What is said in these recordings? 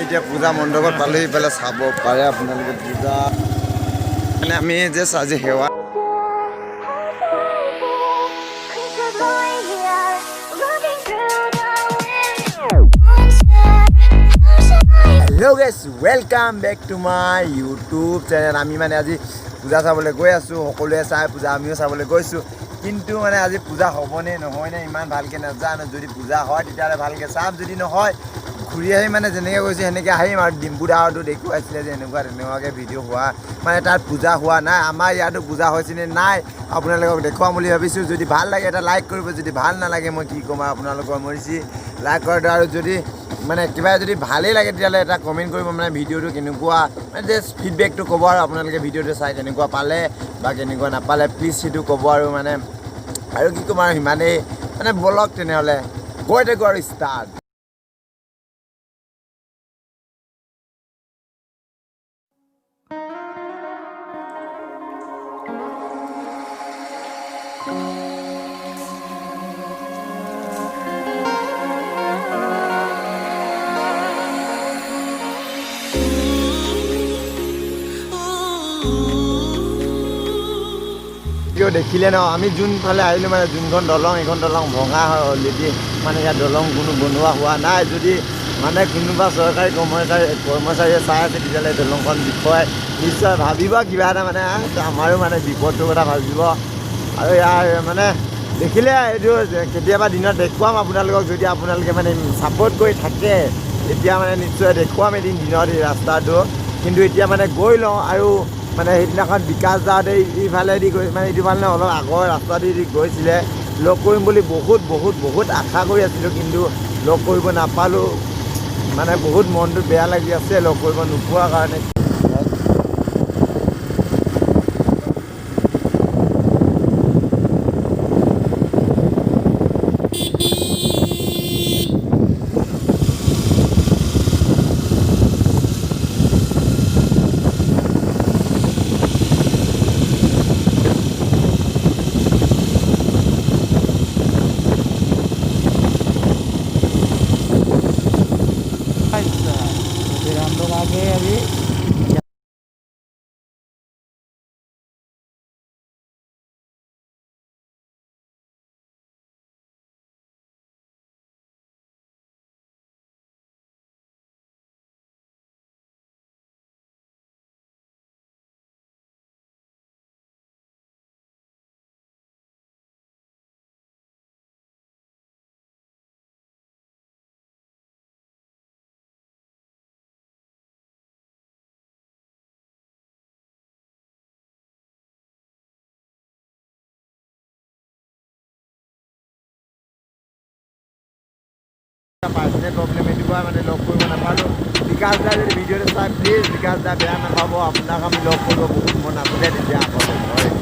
এতিয়া পূজা মণ্ডপত পালোহি পেলাই চাব পাৰে আপোনালোকে পূজা মানে আমি জাষ্ট আজি সেৱা hello' guys welcome back to my YouTube channel আমি মানে আজি পূজা চাবলৈ গৈ আছোঁ সকলোৱে চাই পূজা আমিও চাবলৈ গৈছোঁ কিন্তু মানে আজি পূজা হ'বনে নহয়নে ইমান ভালকৈ নাজানো যদি পূজা হয় তেতিয়াহ'লে ভালকৈ চাম যদি নহয় ঘূৰি আহি মানে যেনেকৈ গৈছোঁ সেনেকৈ আহিম আৰু ডিম্পু দাহঁতো দেখুৱাইছিলে যে তেনেকুৱাকৈ ভিডিঅ' হোৱা মানে তাত পূজা হোৱা নাই আমাৰ ইয়াতো পূজা হৈছেনে নাই আপোনালোকক দেখুৱাম বুলি ভাবিছোঁ যদি ভাল লাগে এটা লাইক কৰিব যদি ভাল নালাগে মই কি ক'ম আৰু আপোনালোকৰ মৰ্জি লাইক কৰাটো আৰু যদি মানে কিবা যদি ভালেই লাগে তেতিয়াহ'লে এটা কমেণ্ট কৰিব মানে ভিডিঅ'টো কেনেকুৱা মানে জাষ্ট ফিডবেকটো ক'ব আৰু আপোনালোকে ভিডিঅ'টো চাই কেনেকুৱা পালে বা কেনেকুৱা নাপালে প্লিজ সেইটো ক'ব আৰু মানে আৰু কি ক'ম আৰু সিমানেই মানে ব'লক তেনেহ'লে গৈ থাকোঁ আৰু ষ্টাৰ্ট দেখিলে ন আমি যোনফালে আহিলোঁ মানে যোনখন দলং এইখন দলং ভঙা হয় অলৰেডি মানে ইয়াত দলং কোনো বনোৱা হোৱা নাই যদি মানে কোনোবা চৰকাৰী কৰ্মচাৰীয়ে চাই আছে তেতিয়াহ'লে দলংখন বিষয় নিশ্চয় ভাবিব কিবা এটা মানে আমাৰো মানে বিপদটোৰ কথা ভাবিব আৰু ইয়াৰ মানে দেখিলে এইটো কেতিয়াবা দিনত দেখুৱাম আপোনালোকক যদি আপোনালোকে মানে ছাপোৰ্ট কৰি থাকে তেতিয়া মানে নিশ্চয় দেখুৱাম এদিন দিনত এই ৰাস্তাটো কিন্তু এতিয়া মানে গৈ লওঁ আৰু মানে সেইদিনাখন বিকাশ দাহঁতে ইফালেদি গৈ মানে এইটো ফালে অলপ আগৰ ৰাস্তাদি গৈছিলে লগ কৰিম বুলি বহুত আশা কৰি আছিলোঁ কিন্তু লগ কৰিব নাপালোঁ মানে বহুত মনটো বেয়া লাগি আছে লগ কৰিব নোপোৱাৰ কাৰণে फिर हम लोग आगे अभी পাৰ্চনেল প্ৰব্লেম এনেকুৱা মানে লগ কৰিব নাপালোঁ বিকাশ দা যদি ভিডিঅ'টো চাই প্লিজ বিকাশ দা বেয়া নাপাব আপোনাক আমি লগ কৰিব বহুত মন আছিলে তেতিয়া আগতে হয়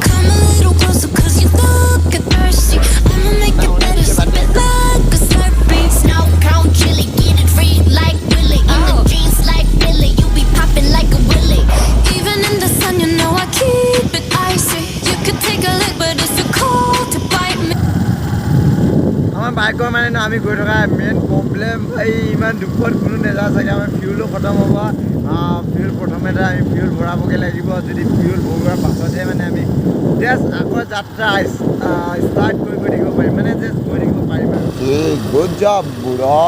Come a little closer 'cause you look thirsty. I'ma make it better, sip it like a Slurpee. Snow cone chili, get it free like Willy. In the jeans like Billy, you be popping like a Willy. Even in the sun, you know I keep it icy. You could take a lick, but it's too cold to bite me. আমাৰ বাইকৰ মানে ন আমি গৈ থকা main problem এই ইমান দুখত কোনো নেযায় চাগে আমাৰ ফিউলো খতম হ'ব ফিউল প্ৰথমতে আমি ফিউল ভৰাবগৈ লাগিব যদি ফিউল ভৰোৱাৰ পাছতহে মানে আমি জাষ্ট আকৌ যাত্ৰা ষ্টাৰ্ট কৰি থাকিব পাৰিম মানে জাষ্ট গৈ থাকিব পাৰিম আৰু গুড জব বুঢ়া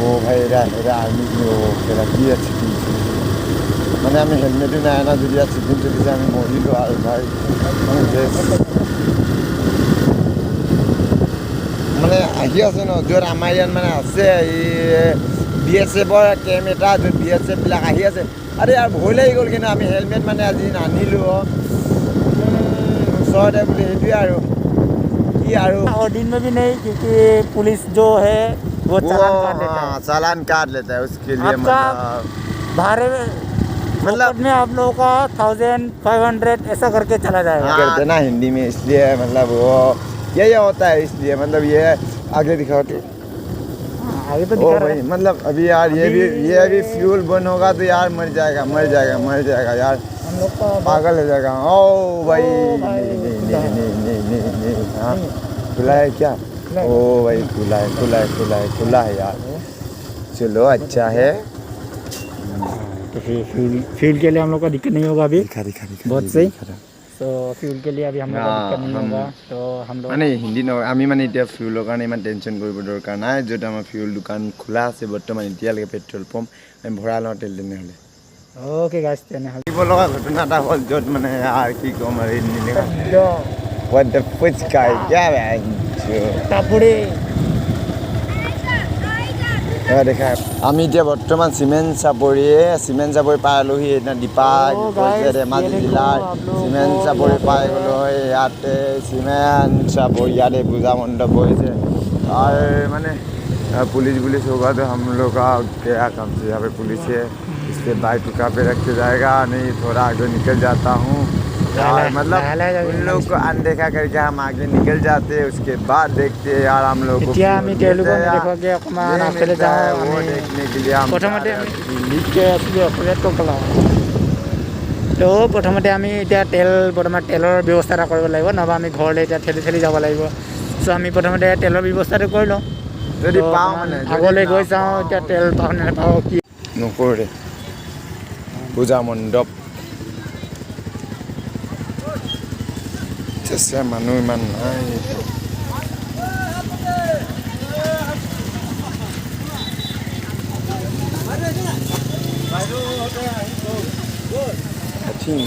ও ভাই এরা আর্মি এরা কি আছে মানে আমি হেলমেটও নাই না যদি আর চিকেন চলিছে আমি মরিলো আর ভাই মানে মানে আহি আছে ন য'ত আমাৰ ইয়াত মানে আছে এই BSFৰ কেম্প এটা য'ত BSFবিলাক আহি আছে আৰে আৰু ভয় লাগি গ'ল কিন্তু আমি হেলমেট মানে আজি নানিলোঁ ওচৰতে বুলি সেইটোৱে আৰু কি আৰু और दिन में भी नहीं क्योंकि पुलिस जो है वो चालान काट लेता है उसके लिए आपका भाड़े मतलब में आप लोगों का 1500 ऐसा करके चला जाएगा करते ना हिंदी में इसलिए मतलब वो ये होता है इसलिए मतलब ये आगे दिखाओ तो आगे तो ओ दिखा रहा भाई है मतलब अभी यार ये भी फ्यूल बंद होगा तो यार मर जाएगा यार हम लोग का पागल हो जाएगा ओ भाई ओ भाई, नहीं हाँ खुला है क्या ओ भाई खुला है यार चलो अच्छा है तो फ्यूल के लिए हम लोग को दिक्कत नहीं होगा अभी दिखा बहुत सही तो फ्यूल के लिए अभी हम लोग को दिक्कत नहीं होगा तो हम लोग মানে হিন্দী নহয় আমি মানে এতিয়া ফিউলৰ কাৰণে ইমান টেনশ্যন কৰিব দৰকাৰ নাই য'ত আমাৰ ফিউল দোকান খোলা আছে বৰ্তমান এতিয়ালৈকে পেট্ৰল পাম্প আমি ভৰাই লওঁ তেল তেনেহ'লে ओके गाइस তেনেহ'লে দিব লগা ঘটনা এটা হ'ল য'ত মানে আৰু কি ক'ম আৰু What the fuck guy क्या है তাপড়ে দেখা আমি এতিয়া বৰ্তমান চিমেণ্ট চাপৰি পাই আলোহি এতিয়া দীপা গৈছে ধেমাজি জিলাৰ চিমেণ্ট চাপৰি পাই গ'লো ইয়াতে চিমেণ্ট চাপৰি ইয়াতে পূজা মণ্ডপ বহিছে और मैंने पुलिस होगा तो हम लोग का क्या काम से यहाँ पे पुलिस है इसलिए बाइक टुका पे रख के जाएगा नहीं थोड़ा आगे निकल जाता हूँ यार मतलब उन लोग को अनदेखा करके हम आगे निकल जाते हैं उसके बाद देखते हैं यार हम लोग को वो देखने के लिए हम তো প্ৰথমতে আমি এতিয়া বৰ্তমান তেলৰ ব্যৱস্থা এটা কৰিব লাগিব নহ'বা আমি ঘৰলৈ এতিয়া ঠেলি যাব লাগিব চ' আমি প্ৰথমতে তেলৰ ব্যৱস্থাটো কৰি লওঁ যদি পাওঁ মানে আগলৈ গৈ চাওঁ এতিয়া তেল পাওঁ নে নাপাওঁ কি নকৰে পূজা মণ্ডপ মানুহ ইমান নাই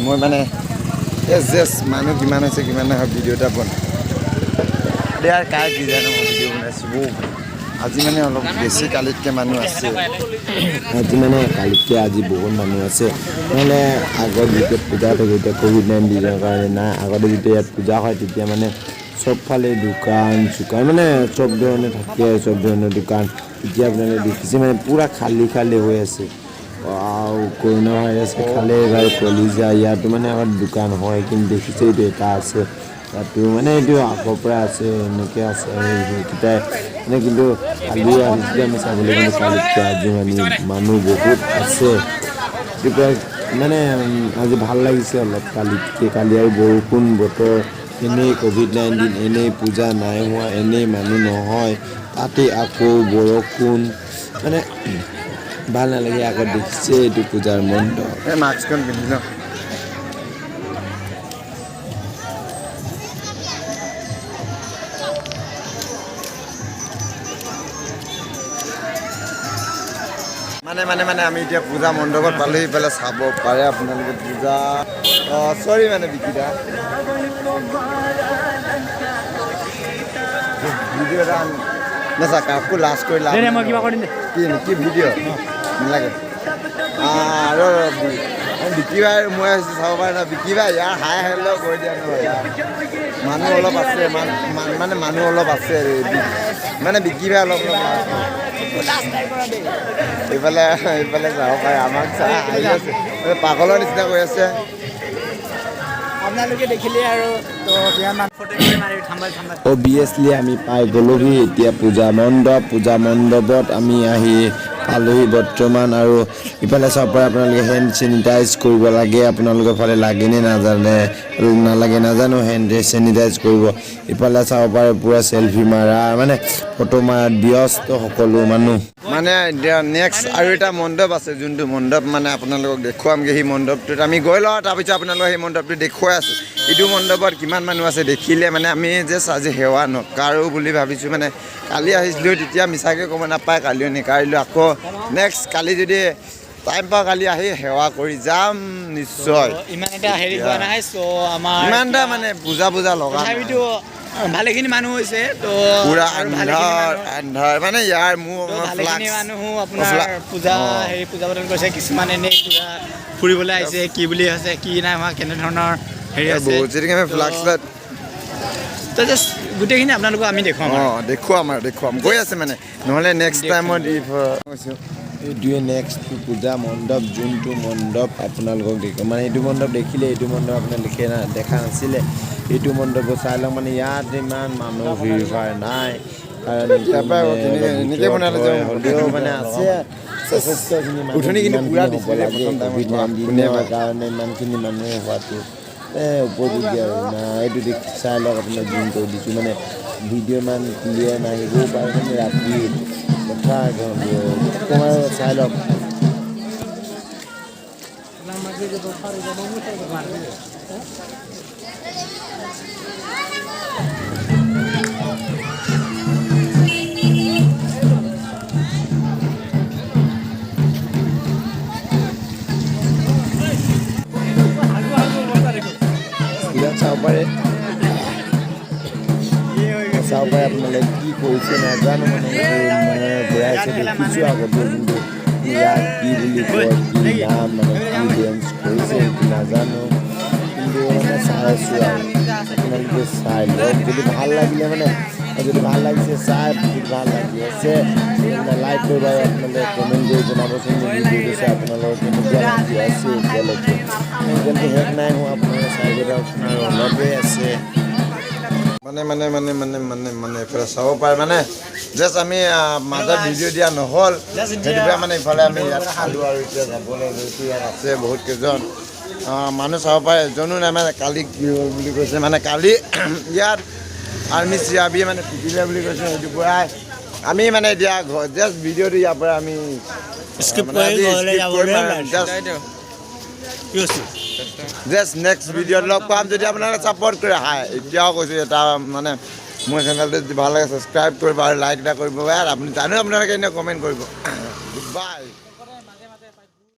মই মানে মানুহ কিমান হৈছে কিমান নাই ভিডিঅ' এটা বনাই ইয়াৰ কাৰ কি জানো মই ভিডিঅ' বনাইছোঁ আজি মানে অলপ বেছি কালিতকৈ মানুহ আছে আজি মানে কালিতকৈ আজি বহুত মানুহ আছে নহ'লে আগত যেতিয়া পূজা থাকে এতিয়া COVID-19 কাৰণে নাই আগতে যেতিয়া ইয়াত পূজা হয় তেতিয়া মানে চবফালে দোকান চোকান মানে চব ধৰণে থাকে চব ধৰণৰ দোকান এতিয়া আপোনালোকে দেখিছে মানে পূৰা খালী হৈ আছে আৰু কৰোণা ভাইৰাছে খালে এবাৰ কলি যায় ইয়াতো মানে আমাৰ দোকান হয় কিন্তু দেখিছে এইটো এটা আছে তাতো মানে এইটো আগৰ পৰা আছে এনেকৈ আছে সেইকেইটাই মানে কিন্তু কালি আহিছিলে আমি চাবলৈ গ'লে কালিতকৈ আজি মানুহ বহুত আছে গতিকে মানে আজি ভাল লাগিছে অলপ কালিতকৈ কালি আৰু বৰষুণ বতৰ এনেই COVID-19 এনেই পূজা নাই হোৱা এনেই মানুহ নহয় তাতে আকৌ বৰষুণ মানে ভাল নালাগে আগত দেখিছে এইটো পূজাৰ মণ্ডপ মাস্কখন পিন্ধি ন মানে আমি এতিয়া পূজা মণ্ডপত পালেহি পেলাই চাব পাৰে আপোনালোকে পূজা চৰি মানে বিকিদা ভিডিঅ' এটা নাচা কাকো লাজ কৰি লাভ মই কিবা কৰিম দে কি ভিডিঅ' নালাগে আৰু বিকিবাই মই আহিছোঁ চাব পাৰে ন বিকিবাই ইয়াৰ হাই হেল্ল' কৰি দিয়া নহয় মানুহ অলপ আছে মানে মানুহ অলপ আছে মানে বিকিবাই অলপ এইফালে চাব পাৰে আমাক চাই আহি আছে পাগলৰ নিচিনা কৰি আছে আপোনালোকে দেখিলে আৰু তো কিমান ফটো মাৰি ঠাম্বাই অবভিয়াছলি আমি পাই গ'লোহি এতিয়া পূজা মণ্ডপত আমি আহি পালোহি বৰ্তমান আৰু ইফালে চাব পাৰে আপোনালোকে হেণ্ড চেনিটাইজ কৰিব লাগে আপোনালোকৰ ফালে লাগেনে নালাগে নাজানো হেণ্ড চেনিটাইজ কৰিব ইফালে চাব পাৰে পূৰা চেলফি মাৰা মানে ফটো মাৰাত ব্যস্ত সকলো মানুহ মানে নেক্সট আৰু এটা মণ্ডপ আছে যোনটো মণ্ডপ মানে আপোনালোকক দেখুৱামগৈ সেই মণ্ডপটোত আমি গৈ লওঁ তাৰপিছত আপোনালোকক সেই মণ্ডপটো দেখুৱাই আছোঁ এইটো মণ্ডপত কিমান মানুহ আছে দেখিলে মানে আমি জাষ্ট আজি সেৱা নকৰোঁ বুলি ভাবিছোঁ মানে কালি আহিছিলোঁ তেতিয়া মিছাকৈ ক'ব নাপায় কালিও নেকাৰিলোঁ আকৌ নেক্সট কালি যদি টাইম পাওঁ কালি আহি সেৱা কৰি যাম নিশ্চয় ইমান এটা হেৰি হোৱা নাই চ' আমাৰ ইমান এটা মানে পূজা লগা তথাপিতো ভালেখিনি মানুহ হৈছে তো পুৰা আন্ধাৰ মানে ইয়াৰ মোৰ ভালেখিনি মানুহ আপোনাৰ পূজা পাতল কৰিছে কিছুমান এনেই পূজা ফুৰিবলৈ আহিছে কি বুলি আছে কি নাই হোৱা কেনেধৰণৰ হেৰি আছে যেনেকৈ আমি ফ্লাক্স তো জাষ্ট গোটেইখিনি আপোনালোকক আমি দেখুৱাম গৈ আছে মানে নহ'লে নেক্সট টাইমত এইটোৱে নেক্সট পূজা মণ্ডপ যোনটো মণ্ডপ আপোনালোকক দেখুৱাম মানে এইটো মণ্ডপ দেখিলে এইটো মণ্ডপ আপোনালোকে দেখা নাছিলে এইটো মণ্ডপত চাই লওক মানে ইয়াত ইমান মানুহ ভিৰ ভাৰ নাই হ'লেও মানে আছে যথেষ্টখিনি কাৰণে ইমানখিনি মানুহে হোৱাটো উপযোগী আৰু এইটো চাই লওক আপোনাক জুম কৰি দিছোঁ মানে ভিডিঅ' ইমান ক্লিয়াৰ নাহিবও পাৰে মানে ৰাতি কথা অকণমান চাই লওক চাব পাৰে চাব পাৰে আপোনালোকে কি কৰিছে নাজানো মানে ঘূৰাইছে দেখিছোঁ আগতে কিন্তু ইয়াত কি বুলি কয় কি নাম মানে কি ডেন্স কৰিছে সেইটো নাজানো কিন্তু মানে চাই আছোঁ আৰু আপোনালোকে চাই লওক যদি ভাল লাগিলে মানে যদি ভাল লাগিছে চাই যদি ভাল লাগি আছে লাইক কৰিব আৰু আপোনালোকে কমেণ্ট কৰি জনাবচোন ভিডিঅ'টো চাই আপোনালোকৰ কেনেকুৱা লাগি আছে এতিয়ালৈকে এতিয়ালৈকে শেষ নাই হোৱা আপোনালোকে চাই গৈ আপোনাৰ অলপেই আছে মানে এইফালে চাব পাৰে মানে জাষ্ট আমি মাজত ভিডিঅ' দিয়া নহ'ল সেইটোকে মানে ইফালে আমি ইয়াত খালোঁ আৰু এতিয়া যাবলৈ লৈছোঁ ইয়াত আছে বহুত কেইজন মানুহ চাব পাৰে এজনো নাই মানে কালি কি হ'ল বুলি কৈছে মানে কালি ইয়াত আৰ্মি চিআৰবিয়ে মানে পিটিলে বুলি কৈছে সেইটো পৰাই আমি মানে এতিয়া জাষ্ট ভিডিঅ'টো ইয়াৰ পৰা আমি জাষ্ট নেক্সট ভিডিঅ'ত লগ পাম যদি আপোনালোকে ছাপৰ্ট কৰে এতিয়াও কৈছোঁ এটা মানে মোৰ চেনেলটো যদি ভাল লাগে ছাবস্ক্ৰাইব কৰিব আৰু লাইক এটা কৰিব আৰু আপুনি জানো আপোনালোকে এনেই কমেণ্ট কৰিব গুড বাই